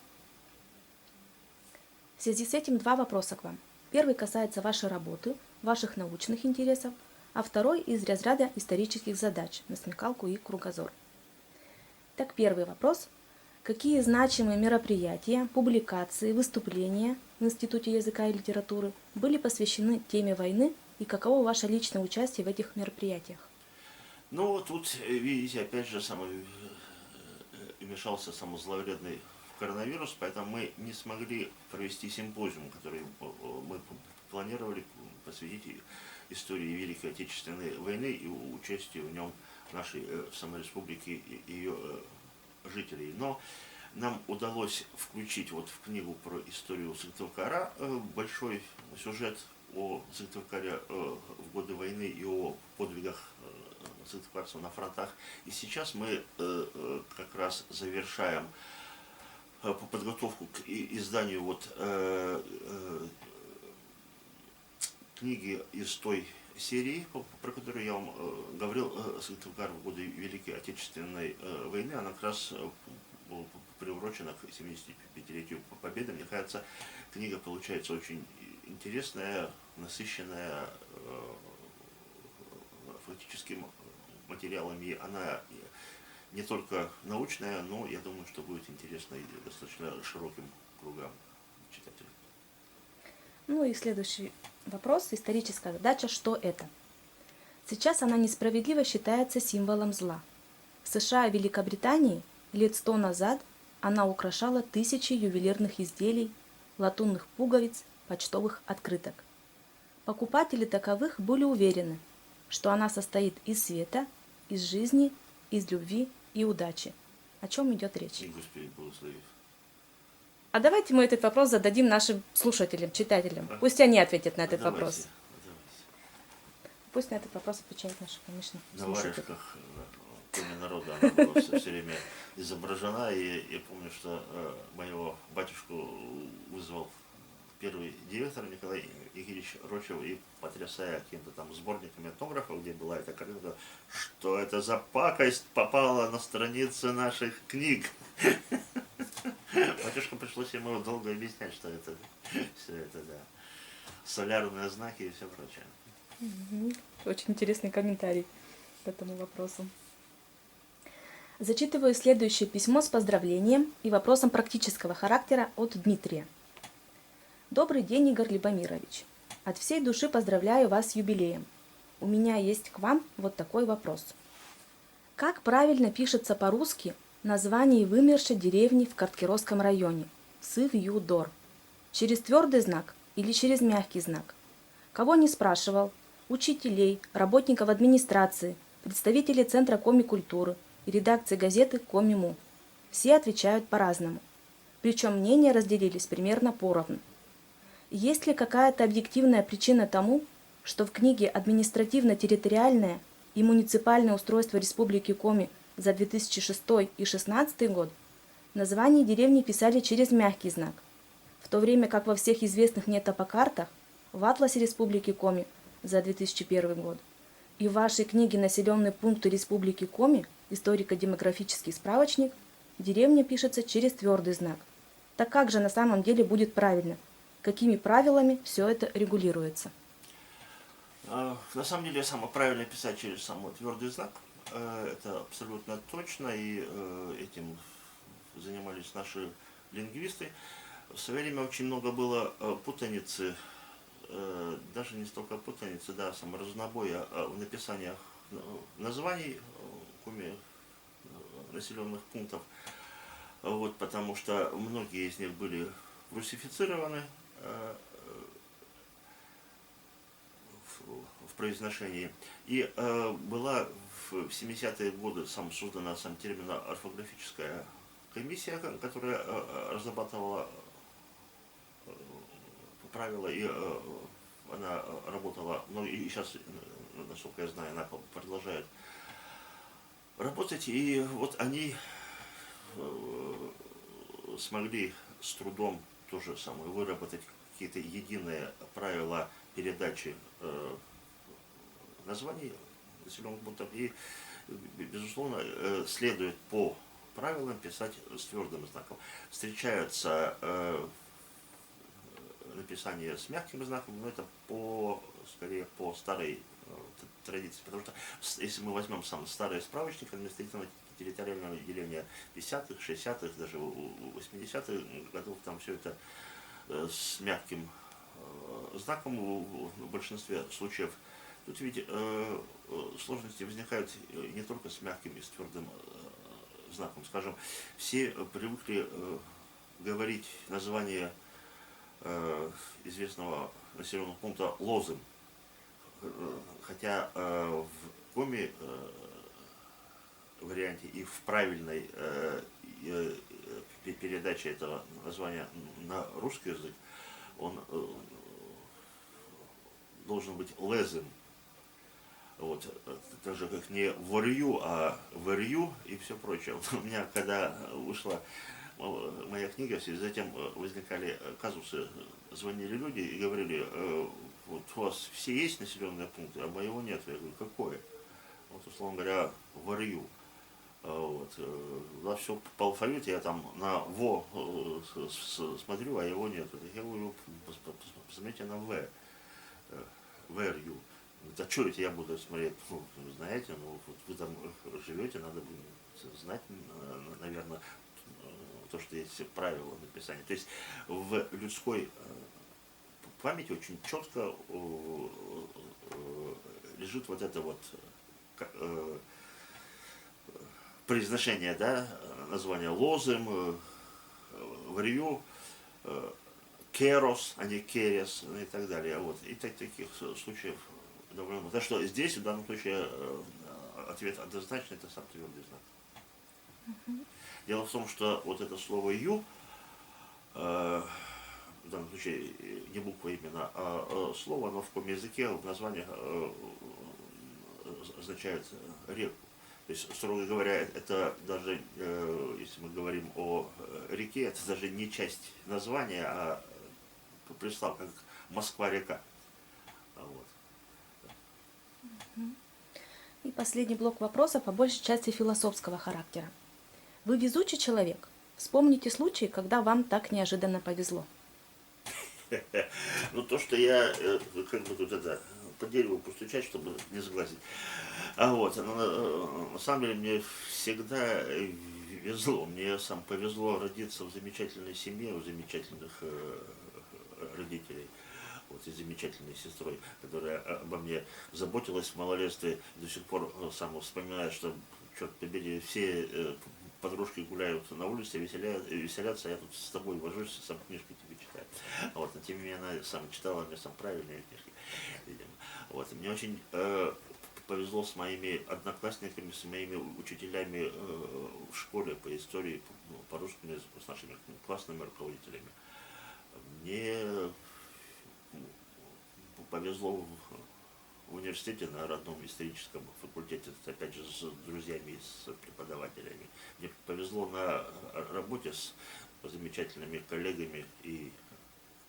В связи с этим два вопроса к вам. Первый касается вашей работы, ваших научных интересов, а второй из разряда исторических задач на смекалку и кругозор. Так, первый вопрос. Какие значимые мероприятия, публикации, выступления в Институте языка и литературы были посвящены теме войны и каково ваше личное участие в этих мероприятиях? Ну, тут, видите, опять же, вмешался зловредный коронавирус, поэтому мы не смогли провести симпозиум, который мы планировали посвятить истории Великой Отечественной войны и участию в нем нашей самой республики и ее жителей. Но нам удалось включить вот в книгу про историю Сыктывкара большой сюжет о Сыктывкаре в годы войны и о подвигах сыктывкарцев на фронтах. И сейчас мы как раз завершаем подготовку к изданию вот книги из той серии, про которую я вам говорил, Сыктывкар в годы Великой Отечественной войны, она как раз была приурочена к 75-летию Победы. Мне кажется, книга получается очень интересная, насыщенная фактическим материалами. Она не только научная, но я думаю, что будет интересна и достаточно широким кругам читателей. Ну и следующий вопрос. Историческая задача «Что это?». Сейчас она несправедливо считается символом зла. В США и Великобритании лет 100 назад она украшала тысячи ювелирных изделий, латунных пуговиц, почтовых открыток. Покупатели таковых были уверены, что она состоит из света, из жизни, из любви и удачи. О чем идет речь? И Господи благословив. А давайте мы этот вопрос зададим нашим слушателям, читателям. Пусть они ответят на этот вопрос. Пусть на этот вопрос отвечают наши, конечно, На слушатели. варежках Коми народа она была все время изображена. И я помню, что моего батюшку вызвал первый директор Николай Игоревич Рочев и, потрясая каким-то там сборниками этнографов, где была эта картинка, что это за пакость попала на страницы наших книг. Батюшка пришлось ему долго объяснять, что это все это, да, солярные знаки и все прочее. Очень интересный комментарий к этому вопросу. Зачитываю следующее письмо с поздравлением и вопросом практического характера от Дмитрия. Добрый день, Игорь Любомирович. От всей души поздравляю вас с юбилеем. У меня есть к вам вот такой вопрос. Как правильно пишется по-русски название вымершей деревни в Карткеросском районе Сыв-Ю-Дор? Через твердый знак или через мягкий знак? Кого не спрашивал? Учителей, работников администрации, представителей Центра Коми-культуры и редакции газеты Коми-Му. Все отвечают по-разному. Причем мнения разделились примерно поровну. Есть ли какая-то объективная причина тому, что в книге «Административно-территориальное и муниципальное устройство Республики Коми за 2006 и 2016 год» название деревни писали через мягкий знак, в то время как во всех известных нетопокартах в Атласе Республики Коми за 2001 год и в вашей книге «Населенные пункты Республики Коми. Историко-демографический справочник» деревня пишется через твердый знак. Так как же на самом деле будет правильно? Какими правилами все это регулируется? На самом деле, самое правильно писать через самый твердый знак. Это абсолютно точно, и этим занимались наши лингвисты. В свое время очень много было путаницы, даже не столько путаницы, да, саморазнобоя в написаниях названий населенных пунктов, вот, потому что многие из них были русифицированы в произношении. И была в 70-е годы создана сам термино-орфографическая комиссия, которая разрабатывала правила, и она работала, ну и сейчас, насколько я знаю, она продолжает работать. И вот они смогли с трудом тоже самое выработать какие-то единые правила передачи названий населенных пунктов. И, безусловно, следует по правилам писать с твердым знаком. Встречаются написание с мягким знаком, но это скорее по старой традиции. Потому что если мы возьмем сам старый справочник административно-территориального деления 50-х, 60-х, даже 80-х годов, там все это с мягким знаком в большинстве случаев. Тут ведь сложности возникают не только с мягким и с твердым знаком. Скажем, все привыкли говорить название известного населенного пункта Лозым, хотя в Коми варианте и в правильной передаче этого названия на русский язык он должен быть Лезым. Вот, так же как не Ворью, а Варью и все прочее. Вот у меня, когда вышла моя книга, в связи с этим возникали казусы, звонили люди и говорили, вот у вас все есть населенные пункты, а моего нет. Я говорю, какое? Вот, условно говоря, Варью. Вот. Да, все по алфавиту, я там на ВО смотрю, а его нет. Я говорю, посмотрите на В, ВРЮ. А что это я буду смотреть? Ну, знаете, ну, вот вы там живете, надо знать, наверное, то, что есть правила написания. То есть в людской памяти очень четко лежит вот это вот произношение, да, название Лозым, Варью, Керос, а не Керес и так далее. Вот. И таких случаев довольно много. Так что здесь в данном случае ответ однозначный, это сам твердый знак. Дело в том, что вот это слово «ю», в данном случае не буква именно, а слово, оно в каком языке в названии означает реку. То есть, строго говоря, это даже, если мы говорим о реке, это даже не часть названия, а приставка, как Москва-река. Вот. И последний блок вопросов, по большей части философского характера. Вы везучий человек. Вспомните случай, когда вам так неожиданно повезло. Ну, то, что я, как бы тут это, по дереву постучать, чтобы не сглазить. А вот, на самом деле, мне всегда везло. Мне сам повезло родиться в замечательной семье, у замечательных родителей. Вот, и замечательной сестрой, которая обо мне заботилась в малолетстве, до сих пор сам вспоминает, что, черт побери, все подружки гуляют на улице, веселятся, а я тут с тобой вожусь, сам книжки тебе читаю. Вот, но тем не менее, она сам читала мне сам правильные книжки, видимо. Вот, и мне очень повезло с моими одноклассниками, с моими учителями в школе по истории, по русскому языку, с нашими классными руководителями. Мне повезло в университете на родном историческом факультете, опять же, с друзьями и с преподавателями. Мне повезло на работе с замечательными коллегами и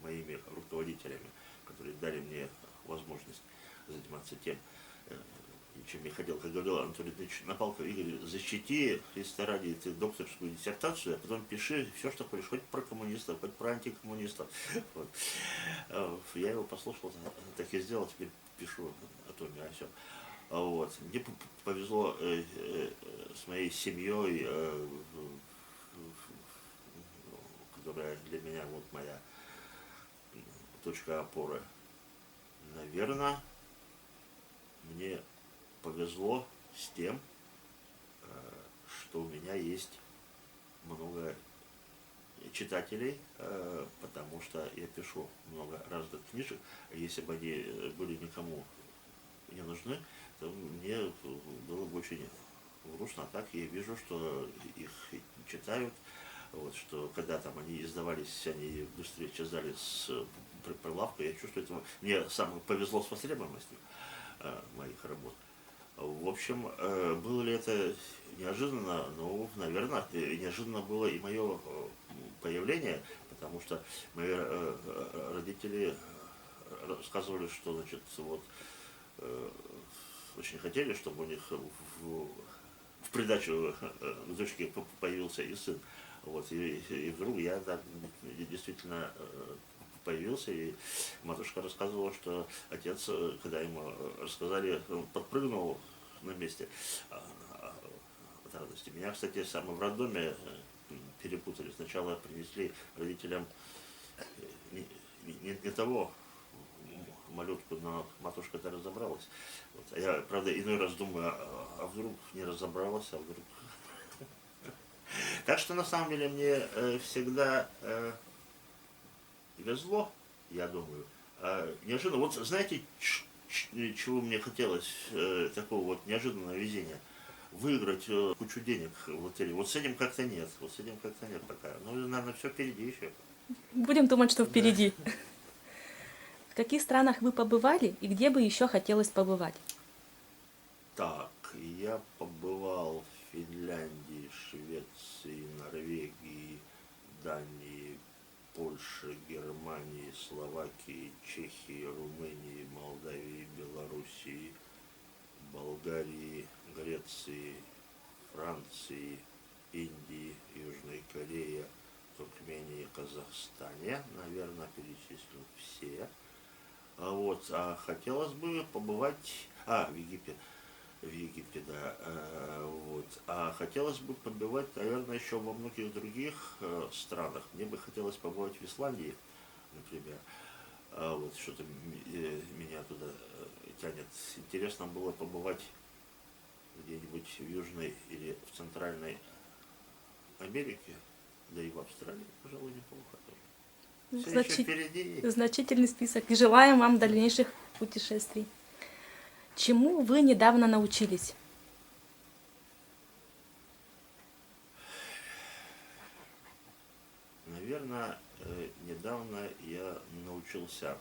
моими руководителями, которые дали мне возможность заниматься тем, чем я хотел. Как говорил Анатолий Дмитриевич Напалков, Игорь, защити, если ради, ты докторскую диссертацию, а потом пиши все, что хочешь, хоть про коммунистов, хоть про антикоммунистов. Вот. Я его послушал, так и сделал, теперь пишу о том и о сём. Вот. Мне повезло с моей семьей, которая для меня вот моя точка опоры. Наверное, мне повезло с тем, что у меня есть много читателей, потому что я пишу много разных книжек. Если бы они были никому не нужны, то мне было бы очень грустно. А так я вижу, что их читают, вот, что когда там они издавались, они быстрее исчезали с прилавка. Я чувствую, это мне самое повезло с востребованностью моих работ. В общем, было ли это неожиданно? Ну, наверное, неожиданно было и мое появление, потому что мои родители рассказывали, что, значит, вот очень хотели, чтобы у них в придачу к дочке появился и сын. Вот, и вдруг я так действительно появился, и матушка рассказывала, что отец, когда ему рассказали, он подпрыгнул на месте от радости. Меня, кстати, сам в роддоме перепутали. Сначала принесли родителям не того малютку, но матушка-то разобралась. Вот. А я, правда, иной раз думаю, а вдруг не разобралась, а вдруг... Так что, на самом деле, мне всегда везло, я думаю. Неожиданно, вот знаете, чего мне хотелось, такого вот неожиданного везения? Выиграть кучу денег в лотерее. Вот с этим как-то нет, вот с этим как-то нет пока. Ну, наверное, все впереди еще. Будем думать, что Да. впереди. В каких странах вы побывали и где бы еще хотелось побывать? Так, я побывал в Финляндии, Швеции, Норвегии, Дании, Польши, Германии, Словакии, Чехии, Румынии, Молдавии, Белоруссии, Болгарии, Греции, Франции, Индии, Южной Корее, Туркмении, Казахстане. Наверное, перечислил все. А хотелось бы побывать... в Египте, да. А хотелось бы побывать, наверное, еще во многих других странах. Мне бы хотелось побывать в Исландии, например. Что-то меня туда тянет. Интересно было побывать где-нибудь в Южной или в Центральной Америке, да и в Австралии, пожалуй, неплохо тоже. Все еще впереди. Значительный список. И желаем вам дальнейших путешествий. Чему вы недавно научились? Наверное, недавно я научился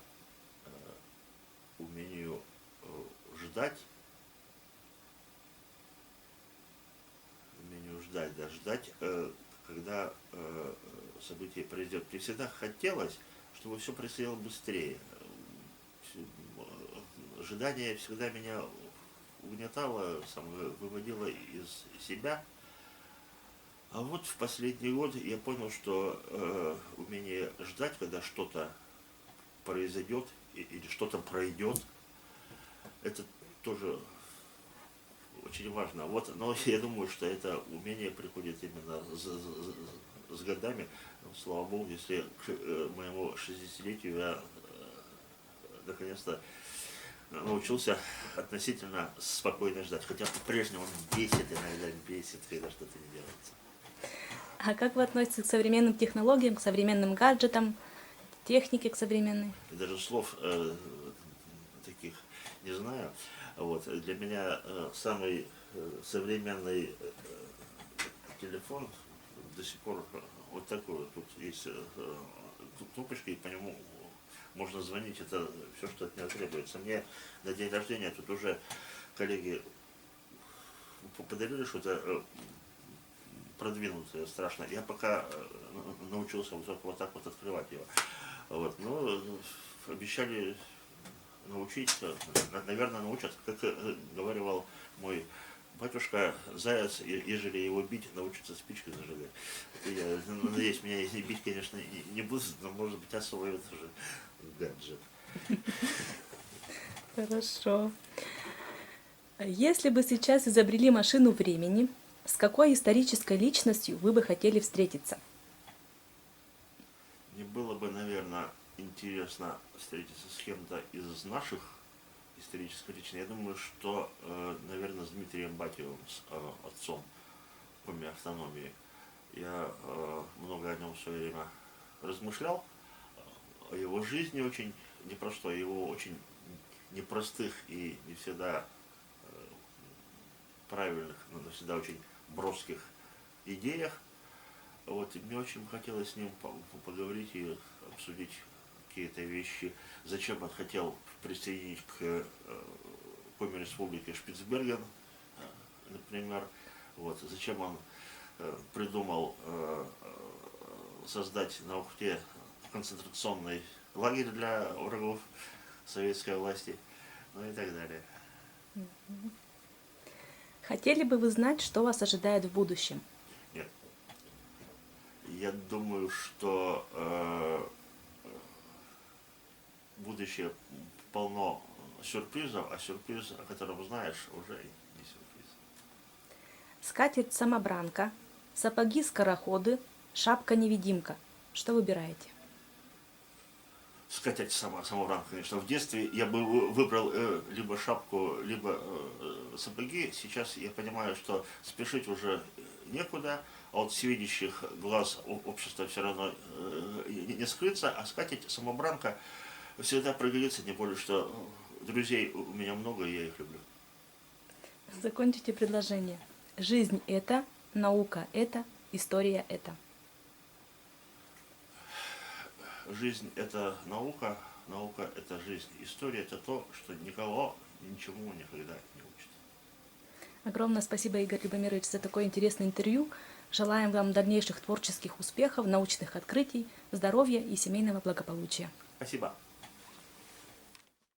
умению ждать, ждать, когда событие произойдет. Мне всегда хотелось, чтобы все происходило быстрее. Ожидание всегда меня угнетало, выводило из себя. А вот в последний год я понял, что умение ждать, когда что-то произойдет или что-то пройдет, это тоже очень важно. Но я думаю, что это умение приходит именно с годами. Слава Богу, если к моему 60-летию я наконец-то научился относительно спокойно ждать. Хотя по-прежнему иногда бесит, когда что-то не делается. А как вы относитесь к современным технологиям, к современным гаджетам, технике к современной? Я даже слов таких не знаю. Для меня самый современный телефон до сих пор вот такой. Тут есть кнопочка, и по нему можно звонить. Это все, что от меня требуется. Мне на день рождения тут уже коллеги подарили что-то продвинутое, страшно. Я пока научился вот так вот открывать его. Но обещали научить, наверное, научат, как говорил мой батюшка, заяц, ежели его бить, научится спичкой зажигать. Я надеюсь, меня если бить, конечно, не будут, но, может быть, освоят уже гаджет. Хорошо. Если бы сейчас изобрели машину времени, с какой исторической личностью вы бы хотели встретиться? Мне было бы, наверное, интересно встретиться с кем-то из наших исторических личностей. Я думаю, что, наверное, с Дмитрием Батьевым, с отцом Коми автономии. Я много о нем в свое время размышлял, о его жизни очень непростой, его очень непростых и не всегда правильных, но всегда очень броских идеях. И мне очень хотелось с ним поговорить и обсудить какие-то вещи. Зачем он хотел присоединить к Коми республике Шпицберген, например. Зачем он придумал создать на Ухте концентрационный лагерь для врагов советской власти, и так далее. Хотели бы вы знать, что вас ожидает в будущем? Нет. Я думаю, что будущее полно сюрпризов, а сюрприз, о котором знаешь, уже не сюрприз. Скатерть-самобранка, сапоги-скороходы, шапка-невидимка. Что выбираете? Самобранка, конечно. В детстве я бы выбрал либо шапку, либо сапоги. Сейчас я понимаю, что спешить уже некуда, а от всевидящих глаз общества все равно не скрыться, а скатерть-самобранка всегда пригодится, тем более, что друзей у меня много, и я их люблю. Закончите предложение. Жизнь – это, наука – это, история – это. Жизнь – это наука, наука – это жизнь. История – это то, что никого ничему никогда не учит. Огромное спасибо, Игорь Любомирович, за такое интересное интервью. Желаем вам дальнейших творческих успехов, научных открытий, здоровья и семейного благополучия. Спасибо.